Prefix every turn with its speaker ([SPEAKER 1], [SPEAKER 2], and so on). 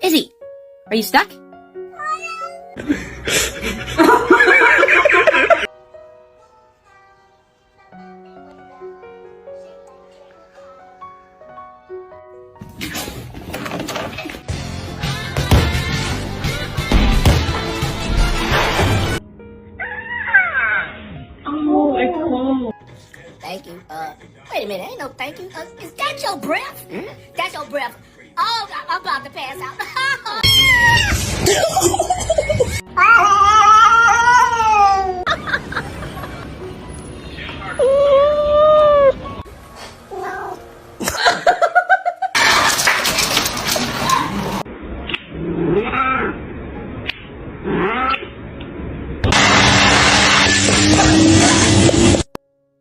[SPEAKER 1] Izzy, are you stuck?
[SPEAKER 2] Thank you. Wait a minute. Ain't no thank you. Is that your breath? That's your breath. Oh, I'm about to pass out.